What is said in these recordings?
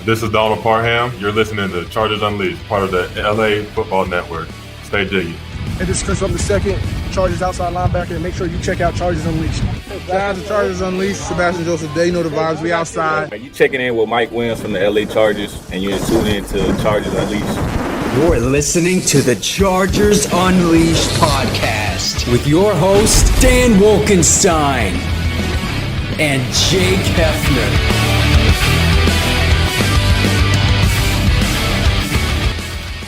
This is Donald Parham. You're listening to Chargers Unleashed, part of the LAFB Network. Stay jiggy. And this is Chris from the second, Chargers outside linebacker, and make sure you check out Chargers Unleashed. Shout out to Chargers Unleashed, Sebastian Joseph, they know the vibes, we outside. You checking in with Mike Williams from the LA Chargers, and you're tuning in to Chargers Unleashed. You're listening to the Chargers Unleashed podcast with your host, Dan Wolkenstein and Jake Hefner.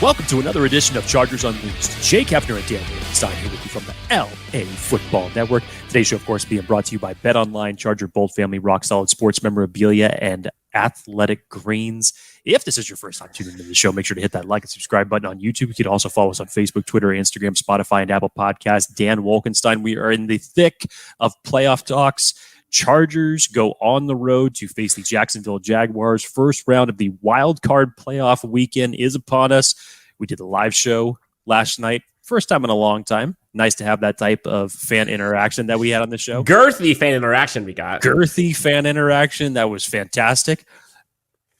Welcome to another edition of Chargers Unleashed. Jake Hefner and Dan Wolkenstein here with you from the LAFB Network. Today's show, of course, being brought to you by BetOnline, Charger Bolt Family, Rock Solid Sports Memorabilia, and Athletic Greens. If this is your first time tuning into the show, make sure to hit that like and subscribe button on YouTube. You can also follow us on Facebook, Twitter, Instagram, Spotify, and Apple Podcasts. Dan Wolkenstein, we are in the thick of playoff talks. Chargers go on the road to face the Jacksonville Jaguars. First round of the wild card playoff weekend is upon us. We did a live show last night. First time in a long time. Nice to have that type of fan interaction that we had on the show. Girthy fan interaction we got. Girthy fan interaction. That was fantastic.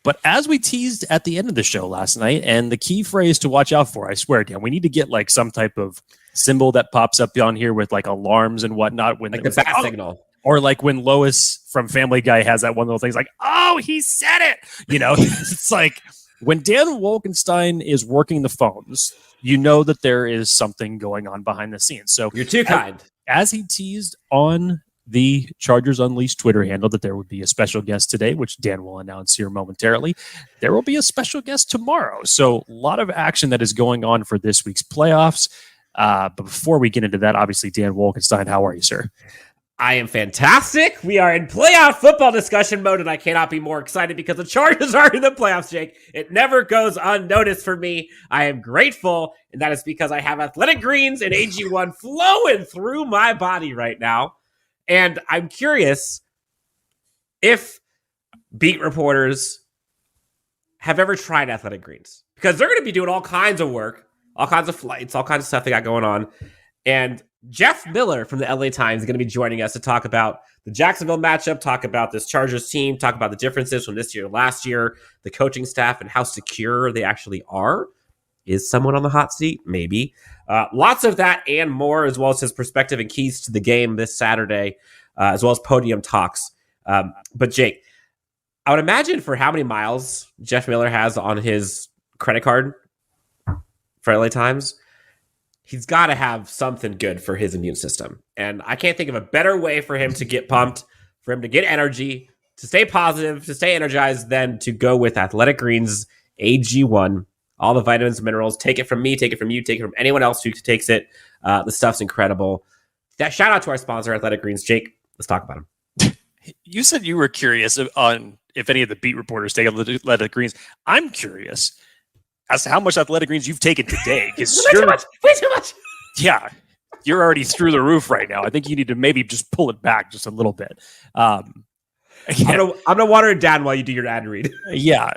But as we teased at the end of the show last night, and the key phrase to watch out for, I swear, Dan, we need to get like some type of symbol that pops up on here with like alarms and whatnot. When like the bat signal. Or like when Lois from Family Guy has that one little thing, like, oh, he said it. You know, it's like when Dan Wolkenstein is working the phones, you know that there is something going on behind the scenes. So you're too kind. As he teased on the Chargers Unleashed Twitter handle that there would be a special guest today, which Dan will announce here momentarily, there will be a special guest tomorrow. So a lot of action that is going on for this week's playoffs. But before we get into that, obviously, Dan Wolkenstein, how are you, sir? I am fantastic. We are in playoff football discussion mode, and I cannot be more excited because the Chargers are in the playoffs, Jake. It never goes unnoticed for me. I am grateful, and that is because I have Athletic Greens and AG1 flowing through my body right now. And I'm curious if beat reporters have ever tried Athletic Greens, because they're going to be doing all kinds of work, all kinds of flights, all kinds of stuff they got going on. And Jeff Miller from the LA Times is going to be joining us to talk about the Jacksonville matchup, talk about this Chargers team, talk about the differences from this year to last year, the coaching staff, and how secure they actually are. Is someone on the hot seat? Maybe. Lots of that and more, as well as his perspective and keys to the game this Saturday, as well as podium talks. But Jake, I would imagine for how many miles Jeff Miller has on his credit card for LA Times, he's got to have something good for his immune system. And I can't think of a better way for him to get pumped, for him to get energy, to stay positive, to stay energized, than to go with Athletic Greens AG1. All the vitamins and minerals. Take it from me, take it from you, take it from anyone else who takes it. The stuff's incredible. That shout out to our sponsor, Athletic Greens. Jake, let's talk about him. You said you were curious on if any of the beat reporters take Athletic Greens. I'm curious as to how much Athletic Greens you've taken today. Way too much. Yeah, you're already through the roof right now. I think you need to maybe just pull it back just a little bit. I'm gonna water it down while you do your ad read. Yeah,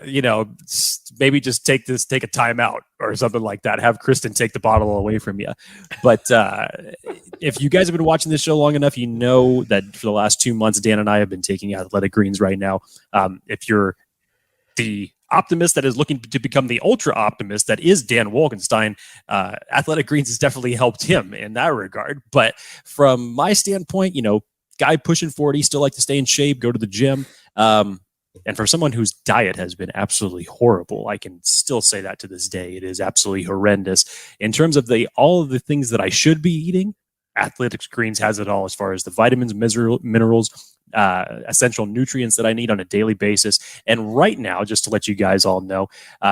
maybe just take a timeout or something like that. Have Kristen take the bottle away from you. But if you guys have been watching this show long enough, you know that for the last 2 months, Dan and I have been taking Athletic Greens right now. If you're the optimist that is looking to become the ultra optimist that is Dan Wolkenstein, Athletic Greens has definitely helped him in that regard. But from my standpoint, guy pushing 40, still like to stay in shape, go to the gym. And for someone whose diet has been absolutely horrible, I can still say that to this day. It is absolutely horrendous. In terms of all of the things that I should be eating, Athletic Greens has it all as far as the vitamins, minerals, essential nutrients that I need on a daily basis. And right now, just to let you guys all know,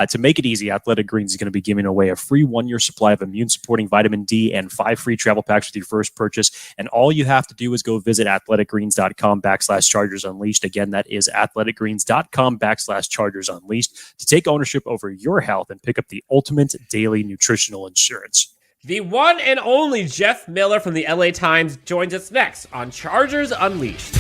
to make it easy, Athletic Greens is going to be giving away a free 1-year supply of immune-supporting vitamin D and 5 free travel packs with your first purchase. And all you have to do is go visit athleticgreens.com/Chargers Unleashed. Again, that is athleticgreens.com/Chargers Unleashed to take ownership over your health and pick up the ultimate daily nutritional insurance. The one and only Jeff Miller from the LA Times joins us next on Chargers Unleashed.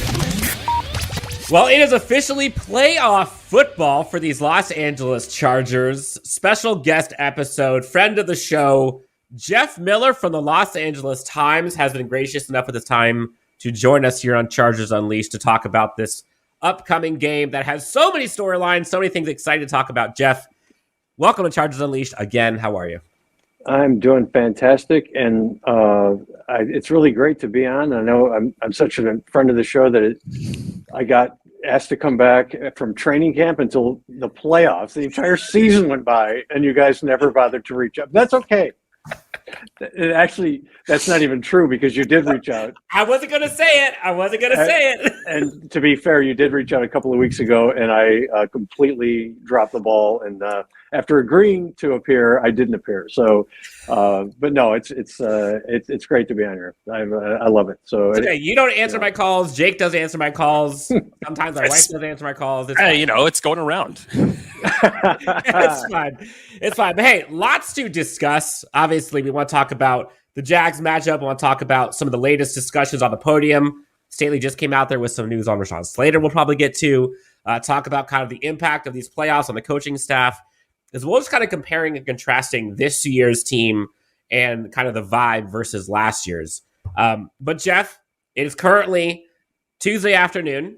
Well, it is officially playoff football for these Los Angeles Chargers. Special guest episode, friend of the show, Jeff Miller from the Los Angeles Times has been gracious enough with his time to join us here on Chargers Unleashed to talk about this upcoming game that has so many storylines, so many things excited to talk about. Jeff, welcome to Chargers Unleashed again. How are you? I'm doing fantastic, and it's really great to be on. I know I'm such a friend of the show that I got asked to come back from training camp until the playoffs. The entire season went by, and you guys never bothered to reach out. That's okay. Actually, that's not even true because you did reach out. I wasn't going to say it. And to be fair, you did reach out a couple of weeks ago, and I completely dropped the ball. And after agreeing to appear, I didn't appear. So, but no, it's great to be on here. I love it. So okay, you don't answer my calls. Jake doesn't answer my calls. Sometimes my wife doesn't answer my calls. Hey, it's going around. It's fine. It's fine. But hey, lots to discuss. Obviously, we want to talk about the Jags matchup. We want to talk about some of the latest discussions on the podium. Staley just came out there with some news on Rashawn Slater. We'll probably get to talk about kind of the impact of these playoffs on the coaching staff, as well as kind of comparing and contrasting this year's team and kind of the vibe versus last year's. But Jeff, it is currently Tuesday afternoon.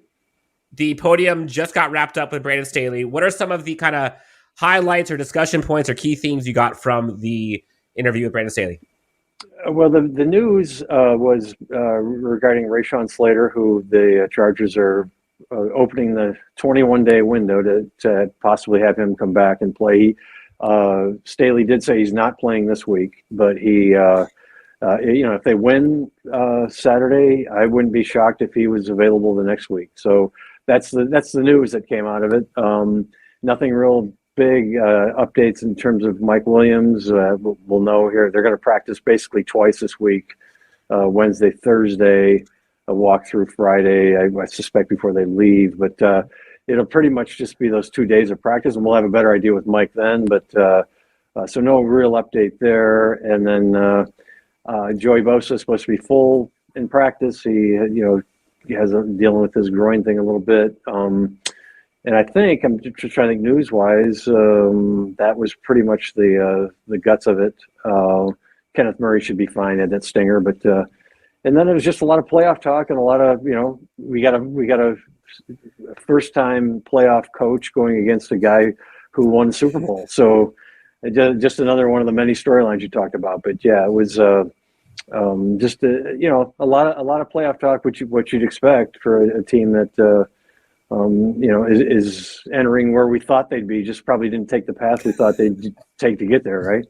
The podium just got wrapped up with Brandon Staley. What are some of the kind of highlights or discussion points or key themes you got from the interview with Brandon Staley? Well, the news was regarding Rashawn Slater, who the Chargers are opening the 21-day window to possibly have him come back and play. Staley did say he's not playing this week, but he, if they win Saturday, I wouldn't be shocked if he was available the next week. So that's the news that came out of it. Nothing real big updates in terms of Mike Williams. We'll know here. They're going to practice basically twice this week, Wednesday, Thursday, a walk through Friday, I suspect, before they leave. But it'll pretty much just be those 2 days of practice, and we'll have a better idea with Mike then. But so no real update there. And then Joey Bosa is supposed to be full in practice. He has dealing with his groin thing a little bit. And I think, I'm just trying to think news-wise, that was pretty much the guts of it. Kenneth Murray should be fine at that stinger, but and then it was just a lot of playoff talk and a lot of, we got a first-time playoff coach going against a guy who won the Super Bowl. So just another one of the many storylines you talked about. But yeah, it was just a lot of playoff talk, what you'd expect for a team that. Is entering where we thought they'd be, just probably didn't take the path we thought they'd take to get there, right?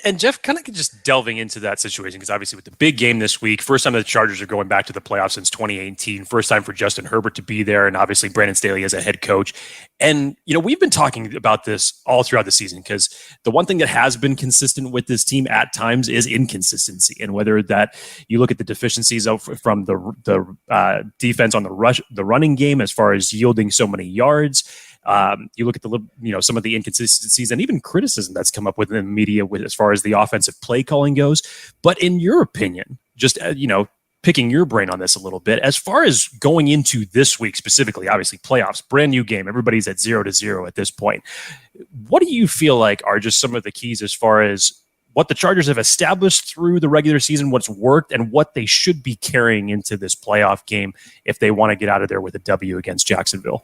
And Jeff, kind of just delving into that situation, because obviously with the big game this week, first time the Chargers are going back to the playoffs since 2018, first time for Justin Herbert to be there, and obviously Brandon Staley as a head coach. And, we've been talking about this all throughout the season, because the one thing that has been consistent with this team at times is inconsistency. And whether that you look at the deficiencies from the defense on the running game, as far as yielding so many yards, you look at some of the inconsistencies and even criticism that's come up within the media as far as the offensive play calling goes. But in your opinion, just, picking your brain on this a little bit, as far as going into this week specifically, obviously playoffs, brand new game, everybody's at 0-0 at this point. What do you feel like are just some of the keys as far as what the Chargers have established through the regular season, what's worked, and what they should be carrying into this playoff game if they want to get out of there with a W against Jacksonville?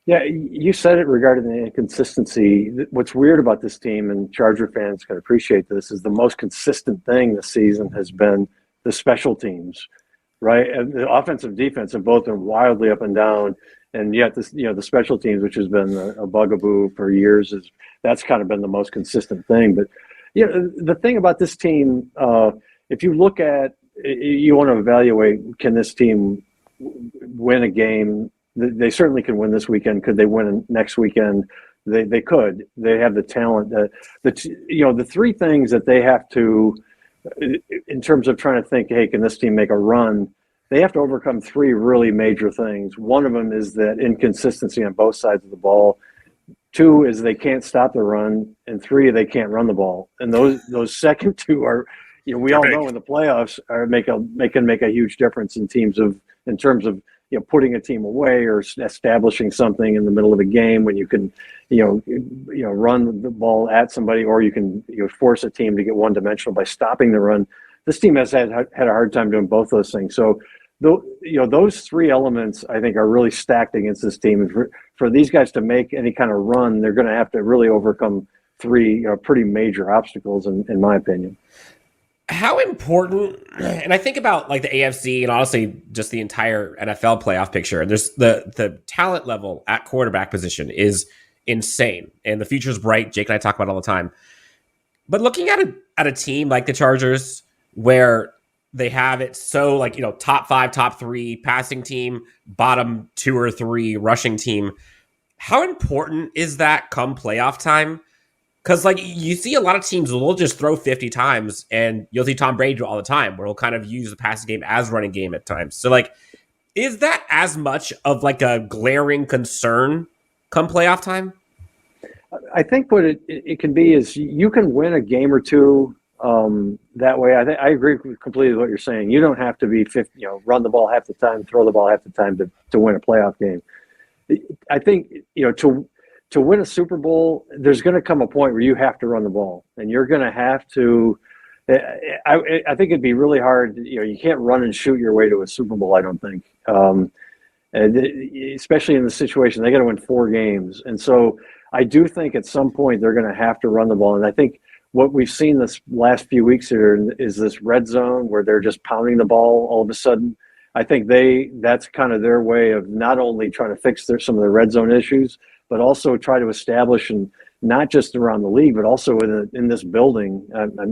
Yeah, you said it regarding the inconsistency. What's weird about this team, and Charger fans can appreciate this, is the most consistent thing this season has been the special teams, right? And the offensive defense have both been wildly up and down, and yet this, the special teams, which has been a bugaboo for years, that's kind of been the most consistent thing. But the thing about this team, if you look at, you want to evaluate, can this team win a game? They certainly can win this weekend. Could they win next weekend? They could. They have the talent. The three things that they have to, in terms of trying to think, hey, can this team make a run? They have to overcome three really major things. One of them is that inconsistency on both sides of the ball. Two is they can't stop the run, and three, they can't run the ball. And those second two are, we all know in the playoffs can make a huge difference in terms of putting a team away or establishing something in the middle of a game when you can, run the ball at somebody, or you can force a team to get one-dimensional by stopping the run. This team has had a hard time doing both those things. So those three elements I think are really stacked against this team. And for these guys to make any kind of run, they're going to have to really overcome three pretty major obstacles, in my opinion. How important, and I think about like the AFC and honestly just the entire NFL playoff picture, and there's the talent level at quarterback position is insane, and the future's bright. Jake and I talk about it all the time. But looking at a team like the Chargers, where they have it so like, top 5, top 3 passing team, bottom 2 or 3 rushing team, how important is that come playoff time? Because like you see a lot of teams will just throw 50 times, and you'll see Tom Brady do it all the time, where he'll kind of use the passing game as running game at times. So like, is that as much of like a glaring concern come playoff time? I think what it can be is you can win a game or two that way. I agree completely with what you're saying. You don't have to be 50, run the ball half the time, throw the ball half the time to win a playoff game. I think, to win a Super Bowl, there's going to come a point where you have to run the ball, and you're going to have to. I think it'd be really hard. You can't run and shoot your way to a Super Bowl, I don't think. And especially in the situation, they got to win 4 games, and so I do think at some point they're going to have to run the ball. And I think what we've seen this last few weeks here is this red zone where they're just pounding the ball all of a sudden. I think that's kind of their way of not only trying to fix some of the red zone issues, but also try to establish, and not just around the league, but also in this building,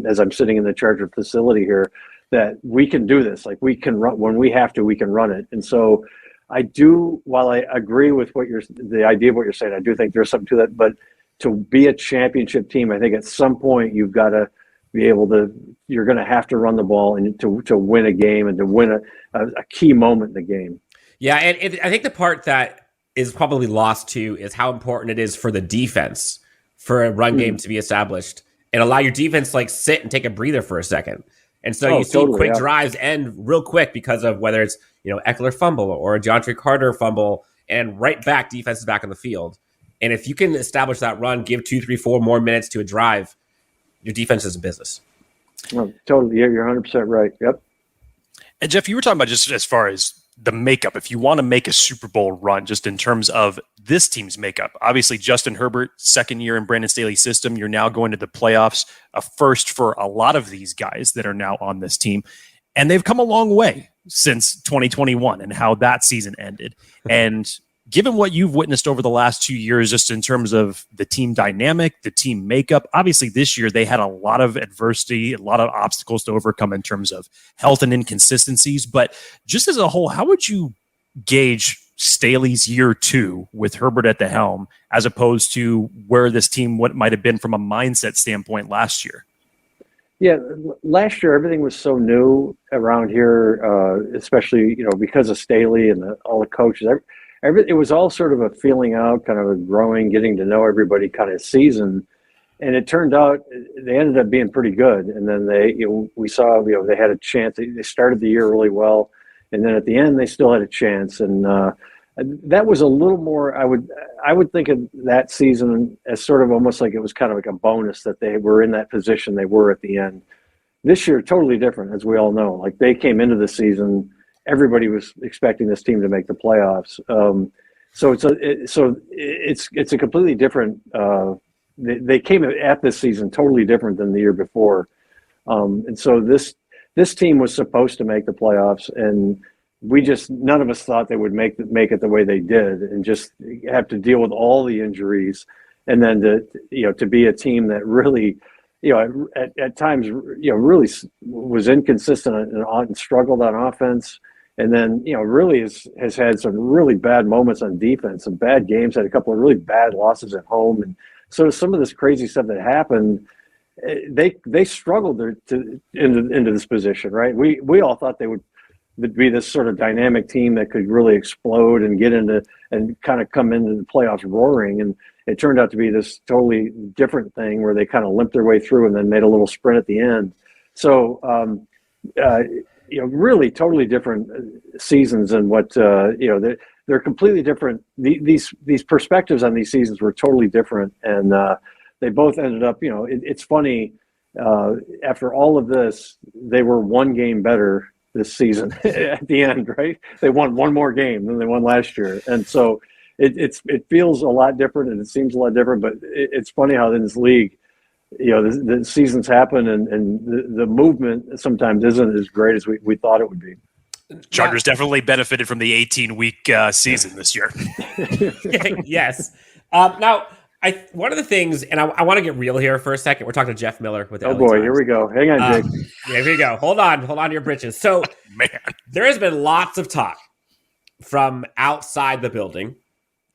as I'm sitting in the Charger facility here, that we can do this. Like, we can run when we have to, we can run it. And so I do, while I agree with the idea of what you're saying, I do think there's something to that. But to be a championship team, I think at some point you've got to be able to, you're going to have to run the ball and to win a game and to win a key moment in the game. Yeah, and I think the part that is probably lost too is how important it is for the defense for a run game to be established and allow your defense to like sit and take a breather for a second. And so you see quick drives end real quick because of whether it's, Ekeler fumble or a DeAndre Carter fumble, and right back, defense is back on the field. And if you can establish that run, give 2, 3, 4 more minutes to a drive, your defense is in business. Oh, totally. Yeah, you're 100% right. Yep. And Jeff, you were talking about just as far as the makeup, if you want to make a Super Bowl run, just in terms of this team's makeup. Obviously, Justin Herbert, second year in Brandon Staley's system. You're now going to the playoffs, a first for a lot of these guys that are now on this team. And they've come a long way since 2021 and how that season ended. And given what you've witnessed over the last 2 years, just in terms of the team dynamic, the team makeup, obviously this year they had a lot of adversity, a lot of obstacles to overcome in terms of health and inconsistencies. But just as a whole, how would you gauge Staley's year 2 with Herbert at the helm, as opposed to where this team might have been from a mindset standpoint last year? Yeah, last year everything was so new around here, especially because of Staley and all the coaches. It was all sort of a feeling out, kind of a growing, getting to know everybody kind of season, and it turned out they ended up being pretty good. And then we saw they had a chance. They started the year really well, and then at the end they still had a chance. And that was a little more. I would think of that season as sort of almost like it was kind of like a bonus that they were in that position they were at the end. This year, totally different, as we all know. Like, they came into the season, everybody was expecting this team to make the playoffs. So it's a completely different. They came at this season totally different than the year before, and so this team was supposed to make the playoffs, and none of us thought they would make it the way they did, and just have to deal with all the injuries, and then to be a team that really, at times, really was inconsistent and struggled on offense. And then, really has had some really bad moments on defense, some bad games, had a couple of really bad losses at home. And so some of this crazy stuff that happened, they struggled into this position, right? We all thought they would be this sort of dynamic team that could really explode and get into and kind of come into the playoffs roaring. And it turned out to be this totally different thing where they kind of limped their way through and then made a little sprint at the end. So, really totally different seasons, and what they're completely different. These perspectives on these seasons were totally different, and they both ended up. It's funny. After all of this, they were one game better this season at the end, right? They won one more game than they won last year. And so it feels a lot different and it seems a lot different, but it's funny how in this league, the seasons happen and the movement sometimes isn't as great as we thought it would be. Chargers definitely benefited from the 18-week season this year. Yes. Now, one of the things, and I want to get real here for a second. We're talking to Jeff Miller with the LA Times. Here we go. Hang on, Jake. Here we go. Hold on to your britches. So, Man, there has been lots of talk from outside the building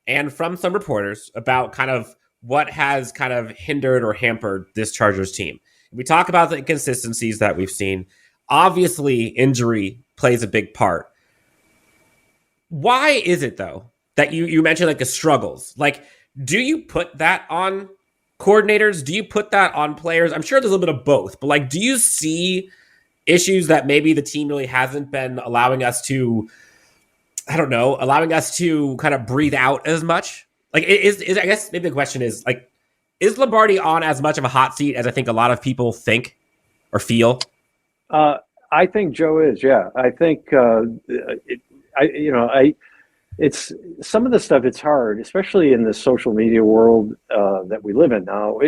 and from some reporters about kind of what has kind of hindered or hampered this Chargers team. We talk about the inconsistencies that we've seen. Obviously, injury plays a big part. Why is it, though, that you mentioned like the struggles? Like, do you put that on coordinators? Do you put that on players? I'm sure there's a little bit of both, but like, do you see issues that maybe the team really hasn't been allowing us to, allowing us to kind of breathe out as much? Like, is I guess maybe the question is, like, is Lombardi on as much of a hot seat as I think a lot of people think or feel? I think Joe is, yeah. I think, it's some of the stuff, it's hard, especially in the social media world that we live in now.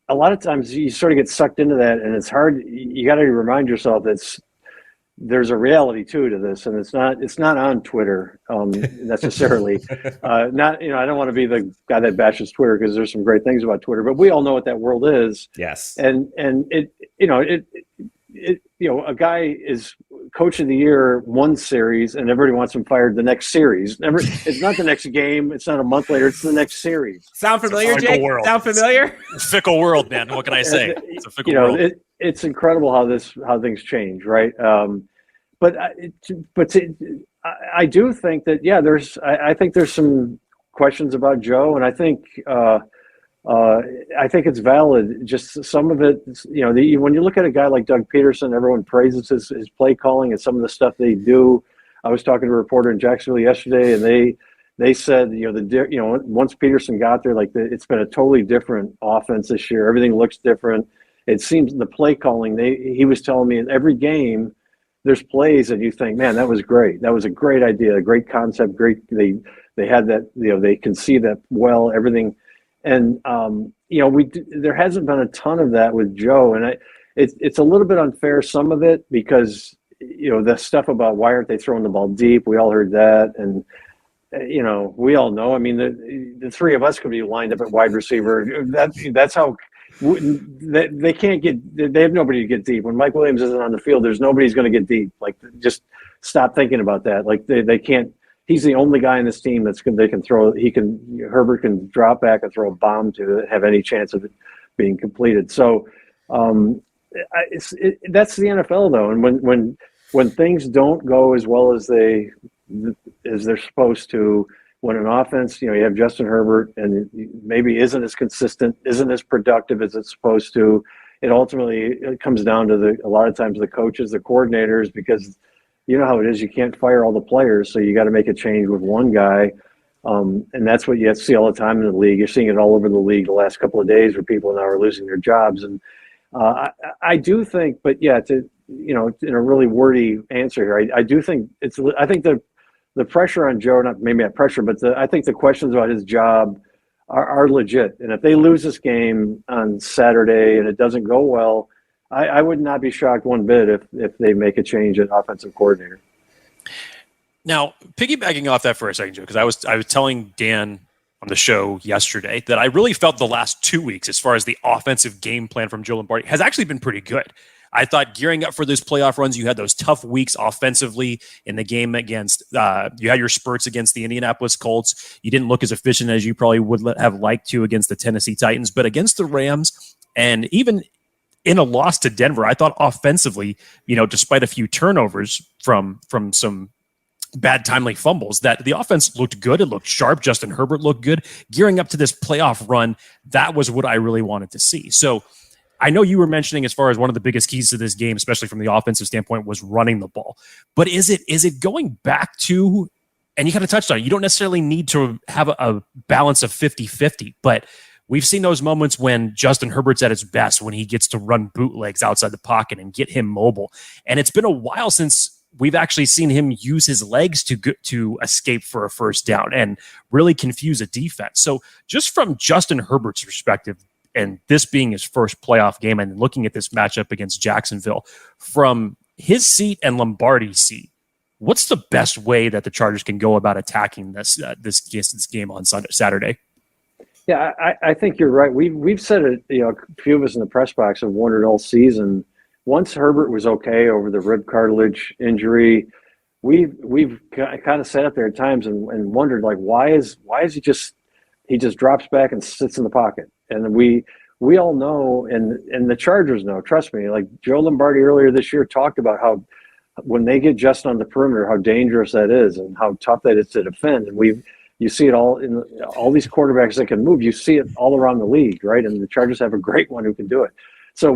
A lot of times you sort of get sucked into that and it's hard. You got to remind yourself that there's a reality too to this, and it's not on Twitter necessarily. I don't want to be the guy that bashes Twitter because there's some great things about Twitter, but we all know what that world is. Yes. And a guy is coach of the year one series and everybody wants him fired the next series. It's not the next game. It's not a month later. It's the next series. Sound familiar, Jake? World. Sound familiar? Fickle world, man. What can I say? It's a fickle world. It's incredible how things change, right? But I do think that, I think there's some questions about Joe, and I think it's valid. Just some of it, when you look at a guy like Doug Peterson, everyone praises his play calling and some of the stuff they do. I was talking to a reporter in Jacksonville yesterday, and they said, once Peterson got there, it's been a totally different offense this year. Everything looks different. It seems the play calling, he was telling me in every game, there's plays that you think, man, that was great. That was a great idea, a great concept, great. They had that, they can see that well, everything. And, there hasn't been a ton of that with Joe. And it's a little bit unfair, some of it, because, the stuff about why aren't they throwing the ball deep? We all heard that. And, we all know, I mean, the three of us could be lined up at wide receiver. That's how they can't get, they have nobody to get deep. When Mike Williams isn't on the field, there's nobody who's going to get deep. Like, just stop thinking about that. Like, they can't. He's the only guy in this team they can throw. Herbert can drop back and throw a bomb to have any chance of it being completed. So that's the NFL though. And when things don't go as well as they're supposed to, when an offense, you have Justin Herbert and maybe isn't as consistent, isn't as productive as it's supposed to, it comes down to a lot of times the coaches, the coordinators, because you know how it is. You can't fire all the players, so you got to make a change with one guy. And that's what you see all the time in the league. You're seeing it all over the league the last couple of days where people now are losing their jobs. And I do think, but yeah, in a really wordy answer here, I do think I think the pressure on Joe, not pressure, but I think the questions about his job are legit. And if they lose this game on Saturday and it doesn't go well, I would not be shocked one bit if they make a change at offensive coordinator. Now, piggybacking off that for a second, Joe, because I was telling Dan on the show yesterday that I really felt the last 2 weeks, as far as the offensive game plan from Joe Lombardi, has actually been pretty good. I thought gearing up for those playoff runs, you had those tough weeks offensively in the game against, you had your spurts against the Indianapolis Colts. You didn't look as efficient as you probably would have liked to against the Tennessee Titans, but against the Rams and even in a loss to Denver, I thought offensively, despite a few turnovers from some bad timely fumbles, that the offense looked good. It looked sharp. Justin Herbert looked good. Gearing up to this playoff run, that was what I really wanted to see. So I know you were mentioning as far as one of the biggest keys to this game, especially from the offensive standpoint, was running the ball. But is it going back to, and you kind of touched on it, you don't necessarily need to have a balance of 50-50, but we've seen those moments when Justin Herbert's at his best, when he gets to run bootlegs outside the pocket and get him mobile. And it's been a while since we've actually seen him use his legs to escape for a first down and really confuse a defense. So just from Justin Herbert's perspective, and this being his first playoff game and looking at this matchup against Jacksonville, from his seat and Lombardi's seat, what's the best way that the Chargers can go about attacking this game on Saturday? Yeah, I think you're right. We've said it. A few of us in the press box have wondered all season. Once Herbert was okay over the rib cartilage injury, we've kind of sat up there at times and wondered, like, why is he just drops back and sits in the pocket? And we all know, and the Chargers know. Trust me. Like Joe Lombardi earlier this year talked about how when they get Justin on the perimeter, how dangerous that is and how tough that is to defend. And you see it all in all these quarterbacks that can move. You see it all around the league, right? And the Chargers have a great one who can do it. So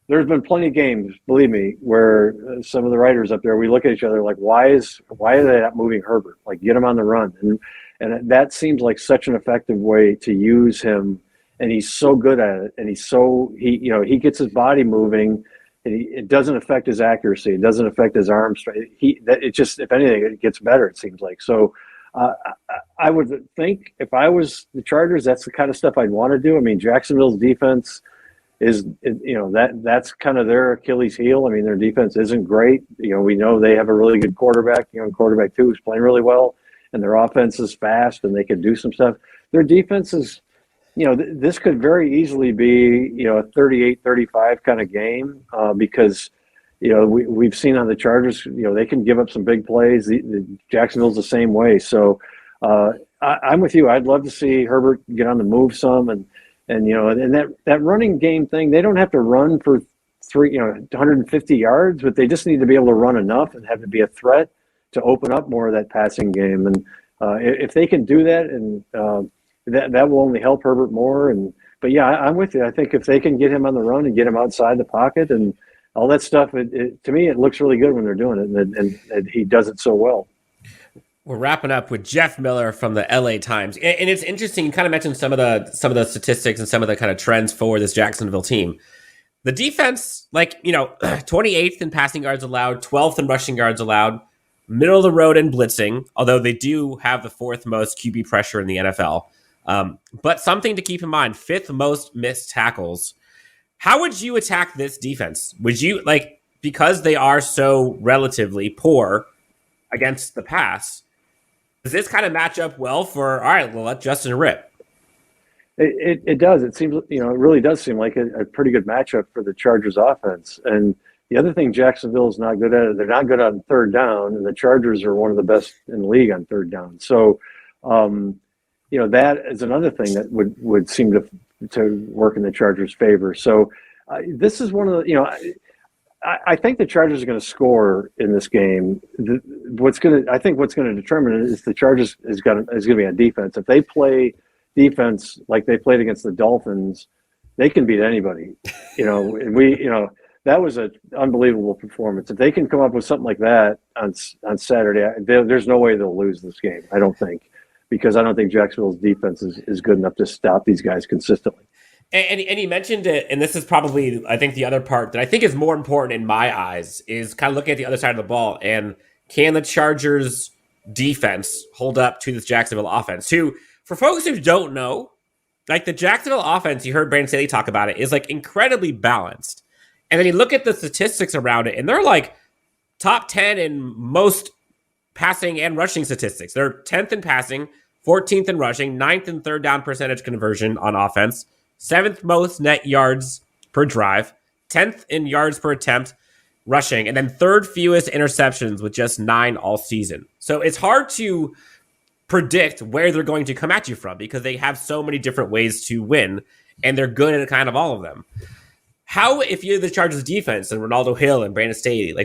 there's been plenty of games, believe me, where some of the writers up there, we look at each other like, why are they not moving Herbert? Like, get him on the run. And that seems like such an effective way to use him. And he's so good at it. And he gets his body moving. And it doesn't affect his accuracy. It doesn't affect his arm strength. It just, if anything, it gets better, it seems like. So I would think if I was the Chargers, that's the kind of stuff I'd want to do. I mean, Jacksonville's defense is, that's kind of their Achilles heel. I mean, their defense isn't great. We know they have a really good quarterback, quarterback 2 who's playing really well, and their offense is fast and they can do some stuff. Their defense is, this could very easily be, a 38-35 kind of game because, we've seen on the Chargers, they can give up some big plays. The Jacksonville's the same way. So I'm with you. I'd love to see Herbert get on the move some and that running game thing, they don't have to run for 150 yards, but they just need to be able to run enough and have to be a threat to open up more of that passing game. And if they can do that, and that will only help Herbert more. But yeah, I'm with you. I think if they can get him on the run and get him outside the pocket and all that stuff, to me, it looks really good when they're doing it, and he does it so well. We're wrapping up with Jeff Miller from the LA Times. And it's interesting. You kind of mentioned some of the statistics and some of the kind of trends for this Jacksonville team. The defense, 28th in passing yards allowed, 12th in rushing yards allowed, middle of the road in blitzing, although they do have the 4th most QB pressure in the NFL. But something to keep in mind, 5th most missed tackles. How would you attack this defense? Would you, because they are so relatively poor against the pass, does this kind of match up well for, all right, we'll let Justin rip? It does. It seems, it really does seem like a pretty good matchup for the Chargers offense. And the other thing Jacksonville is not good at, they're not good on third down, and the Chargers are one of the best in the league on third down. So, that is another thing that would seem to work in the Chargers' favor. So this is one of the, I think the Chargers are going to score in this game. What's going to determine it is the Chargers is going to be on defense. If they play defense like they played against the Dolphins, they can beat anybody. And that was an unbelievable performance. If they can come up with something like that on Saturday, there's no way they'll lose this game. I don't think, because I don't think Jacksonville's defense is good enough to stop these guys consistently. And he mentioned it, and this is probably, I think, the other part that I think is more important in my eyes is kind of looking at the other side of the ball. And can the Chargers defense hold up to this Jacksonville offense? Who, for folks who don't know, the Jacksonville offense, you heard Brandon Staley talk about it, is incredibly balanced. And then you look at the statistics around it, and they're top 10 in most passing and rushing statistics. They're 10th in passing, 14th in rushing, 9th in third down percentage conversion on offense, 7th most net yards per drive, 10th in yards per attempt rushing, and then 3rd fewest interceptions with just 9 all season. So it's hard to predict where they're going to come at you from because they have so many different ways to win, and they're good at kind of all of them. How, if you're the Chargers defense and Ronaldo Hill and Brandon Staley,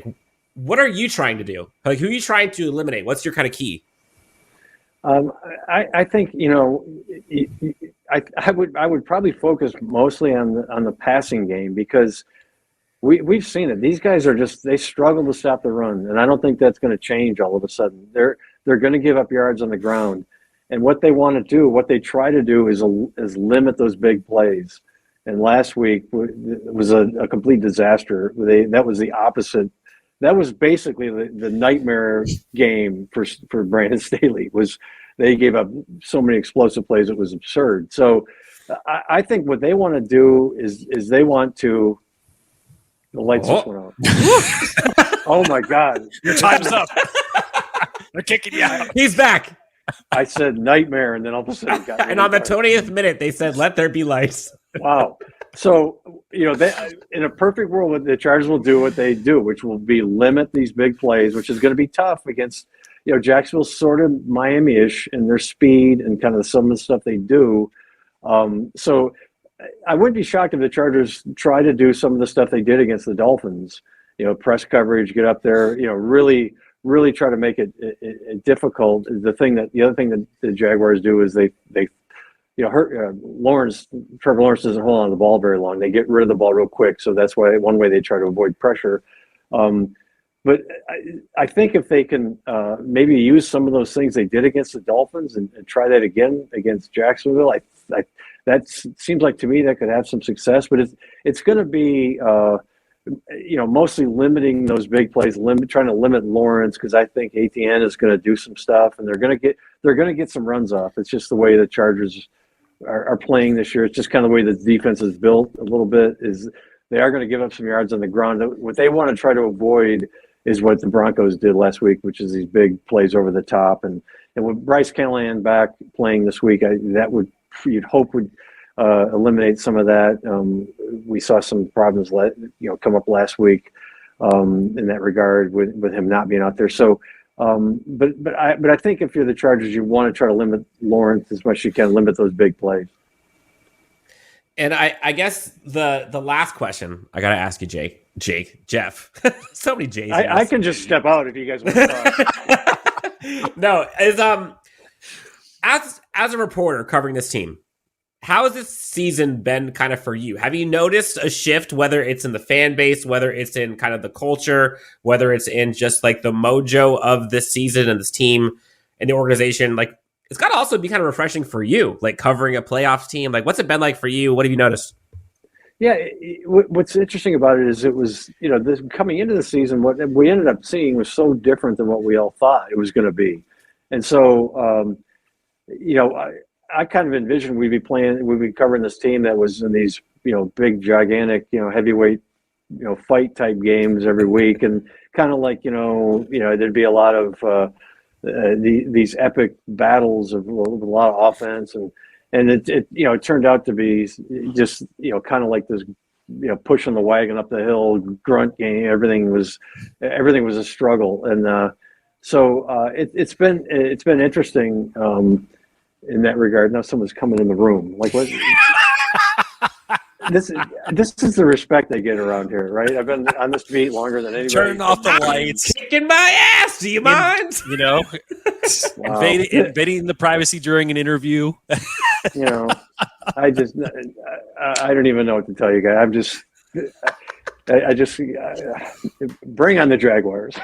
what are you trying to do? Who are you trying to eliminate? What's your kind of key? I think I would probably focus mostly on the passing game because we've seen it. These guys they struggle to stop the run, and I don't think that's going to change all of a sudden. They're going to give up yards on the ground, and what they want to do, what they try to do, is limit those big plays. And last week was a complete disaster. That was the opposite that was basically the nightmare game for Brandon Staley. Was they gave up so many explosive plays, it was absurd. So I think what they want to do is they want to. The lights just went out. Oh my God! Your time's up. They're kicking you out. He's back. I said nightmare, and then all of a sudden, And on the 20th minute, they said, "Let there be lights." Wow. So, they, in a perfect world, the Chargers will do what they do, which will be limit these big plays, which is going to be tough against, Jacksonville's sort of Miami-ish in their speed and kind of some of the stuff they do. So I wouldn't be shocked if the Chargers try to do some of the stuff they did against the Dolphins, press coverage, get up there, really try to make it difficult. The other thing that the Jaguars do is they Trevor Lawrence doesn't hold on to the ball very long. They get rid of the ball real quick. So that's why one way they try to avoid pressure. But I think if they can maybe use some of those things they did against the Dolphins and try that again against Jacksonville, that seems like to me that could have some success. But it's going to be mostly limiting those big plays, trying to limit Lawrence, because I think ATN is going to do some stuff and they're going to get some runs off. It's just the way the Chargers are playing this year. It's just kind of the way the defense is built a little bit. Is they are going to give up some yards on the ground. What they want to try to avoid is what the Broncos did last week, which is these big plays over the top. And with Bryce Callahan back playing this week, you'd hope would eliminate some of that. We saw some problems come up last week in that regard with him not being out there. So. But I think if you're the Chargers, you want to try to limit Lawrence as much as you can, limit those big plays. And I guess the last question I got to ask you, Jeff. So many J's. I can just step out if you guys want to talk. No, is as a reporter covering this team, how has this season been kind of for you? Have you noticed a shift, whether it's in the fan base, whether it's in kind of the culture, whether it's in just like the mojo of this season and this team and the organization? Like, it's got to also be kind of refreshing for you, like covering a playoffs team. Like, what's it been like for you? What have you noticed? Yeah, what's interesting about it is it was, coming into the season, what we ended up seeing was so different than what we all thought it was going to be. And so, I kind of envisioned we'd be covering this team that was in these, big, gigantic, heavyweight, fight type games every week. And kind of like, there'd be a lot of these epic battles of a lot of offense. And it turned out to be just, kind of like this, pushing the wagon up the hill, grunt game. Everything was a struggle. And so it's been interesting. In that regard, now someone's coming in the room. Like, what? This is the respect I get around here, right? I've been on this beat longer than anybody. Turn off the lights. Kicking my ass. Do you mind? Wow. Invading the privacy during an interview. I don't even know what to tell you guys. I just bring on the Jaguars.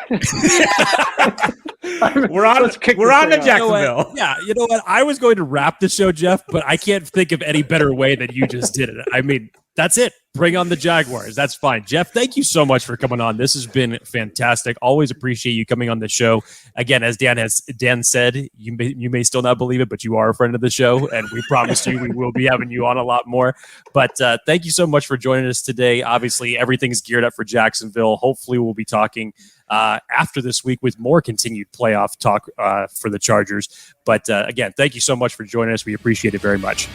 We're on to Jacksonville. You know what? I was going to wrap the show, Jeff, but I can't think of any better way than you just did it. I mean, that's it. Bring on the Jaguars. That's fine. Jeff, thank you so much for coming on. This has been fantastic. Always appreciate you coming on the show. Again, as Dan said, you may still not believe it, but you are a friend of the show, and we promise you we will be having you on a lot more. But thank you so much for joining us today. Obviously, everything's geared up for Jacksonville. Hopefully, we'll be talking after this week with more continued playoff talk for the Chargers. But again, thank you so much for joining us. We appreciate it very much.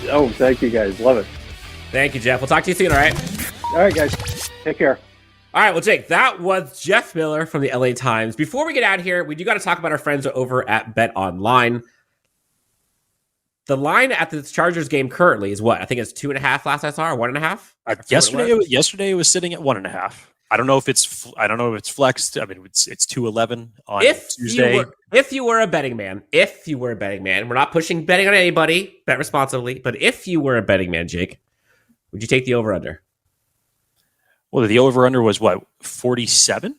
Oh, thank you guys. Love it. Thank you, Jeff. We'll talk to you soon, all right? All right, guys. Take care. All right, well, Jake, that was Jeff Miller from the LA Times. Before we get out of here, we do got to talk about our friends over at Bet Online. The line at the Chargers game currently is what? I think it's 2.5 last I saw, or 1.5? Yesterday it was sitting at 1.5. I don't know if it's flexed. I mean, it's 2.11 on Tuesday. If you were a betting man, we're not pushing betting on anybody. Bet responsibly. But if you were a betting man, Jake, would you take the over/under? Well, the over/under was what, 47?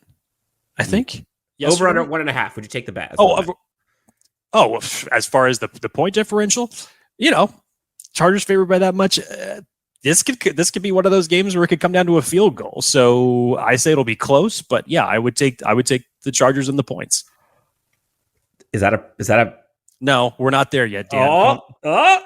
I think. Over/under 1.5. Would you take the bet? As far as the point differential, Chargers favored by that much. this could be one of those games where it could come down to a field goal. So I say it'll be close, but yeah, I would take the Chargers and the points. Is that a? No, we're not there yet, Dan. Okay.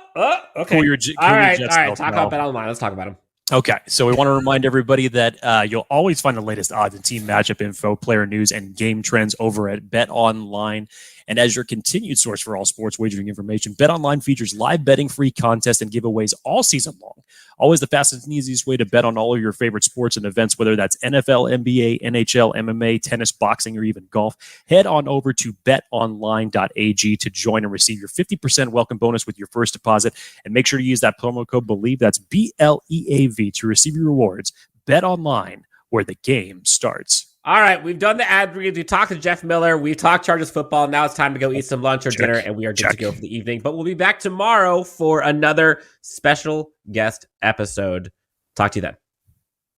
Cool your all right. Jets Talk about Bet Online. Let's talk about them. Okay, so we want to remind everybody that you'll always find the latest odds and team matchup info, player news, and game trends over at Bet Online. And as your continued source for all sports wagering information, Bet Online features live betting, free contests, and giveaways all season long. Always the fastest and easiest way to bet on all of your favorite sports and events, whether that's NFL, NBA, NHL, MMA, tennis, boxing, or even golf. Head on over to betonline.ag to join and receive your 50% welcome bonus with your first deposit. And make sure to use that promo code BELIEVE, that's BLEAV, to receive your rewards. Bet Online, where the game starts. All right, we've done the ad reads. We talked to Jeff Miller. We've talked Chargers football. Now it's time to go eat some lunch or dinner, and we are good to go for the evening. But we'll be back tomorrow for another special guest episode. Talk to you then.